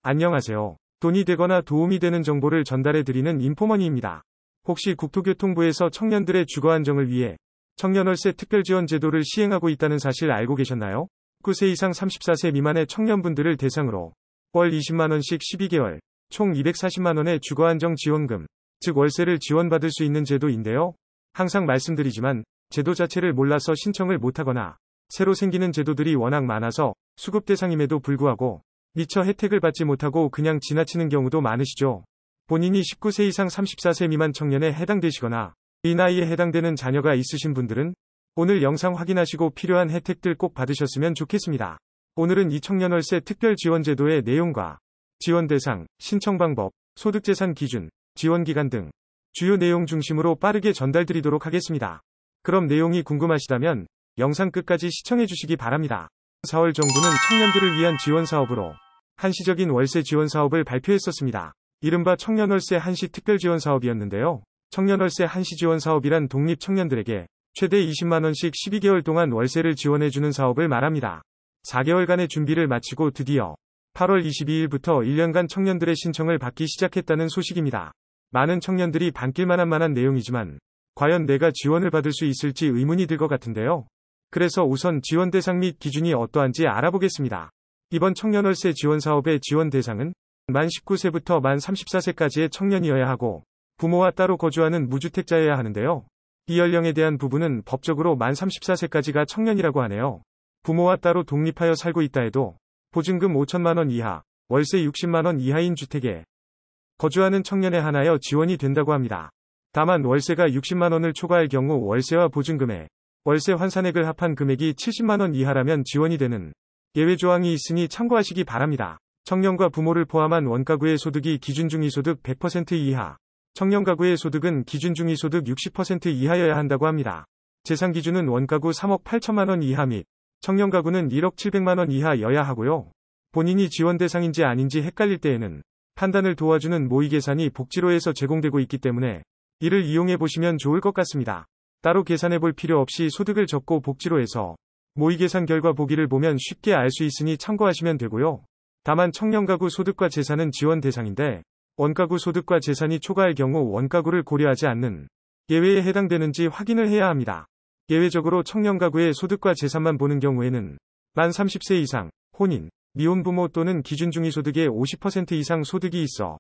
안녕하세요. 돈이 되거나 도움이 되는 정보를 전달해드리는 인포머니입니다. 혹시 국토교통부에서 청년들의 주거 안정을 위해 청년월세 특별지원 제도를 시행하고 있다는 사실 알고 계셨나요? 19세 이상 34세 미만의 청년분들을 대상으로 월 20만원씩 12개월, 총 240만원의 주거안정 지원금, 즉 월세를 지원받을 수 있는 제도인데요. 항상 말씀드리지만 제도 자체를 몰라서 신청을 못하거나 새로 생기는 제도들이 워낙 많아서 수급 대상임에도 불구하고 미처 혜택을 받지 못하고 그냥 지나치는 경우도 많으시죠. 본인이 19세 이상 34세 미만 청년에 해당되시거나 이 나이에 해당되는 자녀가 있으신 분들은 오늘 영상 확인하시고 필요한 혜택들 꼭 받으셨으면 좋겠습니다. 오늘은 이 청년월세 특별지원제도의 내용과 지원 대상, 신청 방법, 소득재산 기준, 지원기간 등 주요 내용 중심으로 빠르게 전달드리도록 하겠습니다. 그럼 내용이 궁금하시다면 영상 끝까지 시청해 주시기 바랍니다. 4월 정부는 청년들을 위한 지원사업으로 한시적인 월세 지원사업을 발표했었습니다. 이른바 청년월세 한시 특별지원사업이었는데요. 청년월세 한시 지원사업이란 독립 청년들에게 최대 20만원씩 12개월 동안 월세를 지원해주는 사업을 말합니다. 4개월간의 준비를 마치고 드디어 8월 22일부터 1년간 청년들의 신청을 받기 시작했다는 소식입니다. 많은 청년들이 반길만한 만한 내용이지만 과연 내가 지원을 받을 수 있을지 의문이 들 것 같은데요. 그래서 우선 지원 대상 및 기준이 어떠한지 알아보겠습니다. 이번 청년월세 지원사업의 지원 대상은 만 19세부터 만 34세까지의 청년이어야 하고 부모와 따로 거주하는 무주택자여야 하는데요. 이 연령에 대한 부분은 법적으로 만 34세까지가 청년이라고 하네요. 부모와 따로 독립하여 살고 있다 해도 보증금 5천만원 이하, 월세 60만원 이하인 주택에 거주하는 청년에 한하여 지원이 된다고 합니다. 다만 월세가 60만원을 초과할 경우 월세와 보증금에 월세 환산액을 합한 금액이 70만원 이하라면 지원이 되는 예외 조항이 있으니 참고하시기 바랍니다. 청년과 부모를 포함한 원가구의 소득이 기준중위소득 100% 이하, 청년 가구의 소득은 기준중위소득 60% 이하여야 한다고 합니다. 재산 기준은 원가구 3억 8천만원 이하 및 청년 가구는 1억 7백만원 이하여야 하고요. 본인이 지원 대상인지 아닌지 헷갈릴 때에는 판단을 도와주는 모의계산이 복지로에서 제공되고 있기 때문에 이를 이용해 보시면 좋을 것 같습니다. 따로 계산해 볼 필요 없이 소득을 적고 복지로에서 모의계산 결과 보기를 보면 쉽게 알 수 있으니 참고하시면 되고요. 다만 청년 가구 소득과 재산은 지원 대상인데 원가구 소득과 재산이 초과할 경우 원가구를 고려하지 않는 예외에 해당되는지 확인을 해야 합니다. 예외적으로 청년 가구의 소득과 재산만 보는 경우에는 만 30세 이상, 혼인, 미혼 부모 또는 기준중위소득의 50% 이상 소득이 있어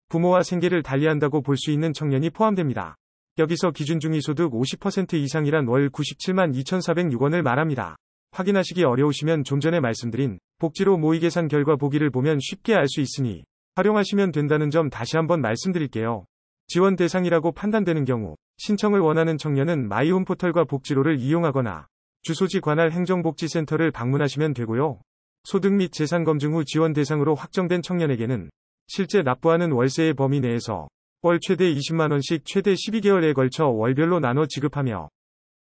부모와 생계를 달리한다고 볼 수 있는 청년이 포함됩니다. 여기서 기준중위소득 50% 이상이란 월 97만 2,406원을 말합니다. 확인하시기 어려우시면 좀 전에 말씀드린 복지로 모의계산 결과 보기를 보면 쉽게 알 수 있으니 활용하시면 된다는 점 다시 한번 말씀드릴게요. 지원 대상이라고 판단되는 경우 신청을 원하는 청년은 마이홈 포털과 복지로를 이용하거나 주소지 관할 행정복지센터를 방문하시면 되고요. 소득 및 재산 검증 후 지원 대상으로 확정된 청년에게는 실제 납부하는 월세의 범위 내에서 월 최대 20만원씩 최대 12개월에 걸쳐 월별로 나눠 지급하며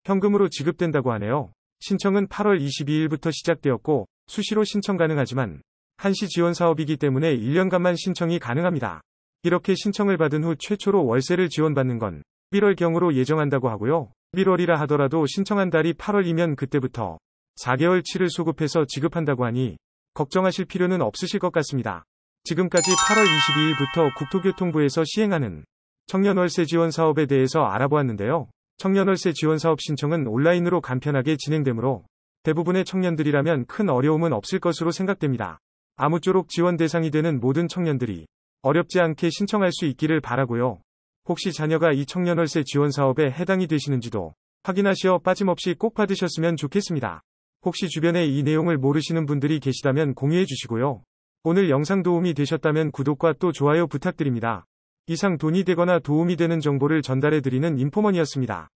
현금으로 지급된다고 하네요. 신청은 8월 22일부터 시작되었고 수시로 신청 가능하지만 한시 지원 사업이기 때문에 1년간만 신청이 가능합니다. 이렇게 신청을 받은 후 최초로 월세를 지원받는 건 11월경으로 예정한다고 하고요. 11월이라 하더라도 신청한 달이 8월이면 그때부터 4개월치를 소급해서 지급한다고 하니 걱정하실 필요는 없으실 것 같습니다. 지금까지 8월 22일부터 국토교통부에서 시행하는 청년월세 지원 사업에 대해서 알아보았는데요. 청년월세 지원 사업 신청은 온라인으로 간편하게 진행되므로 대부분의 청년들이라면 큰 어려움은 없을 것으로 생각됩니다. 아무쪼록 지원 대상이 되는 모든 청년들이 어렵지 않게 신청할 수 있기를 바라고요. 혹시 자녀가 이 청년월세 지원 사업에 해당이 되시는지도 확인하시어 빠짐없이 꼭 받으셨으면 좋겠습니다. 혹시 주변에 이 내용을 모르시는 분들이 계시다면 공유해 주시고요. 오늘 영상 도움이 되셨다면 구독과 또 좋아요 부탁드립니다. 이상 돈이 되거나 도움이 되는 정보를 전달해 드리는 인포머니였습니다.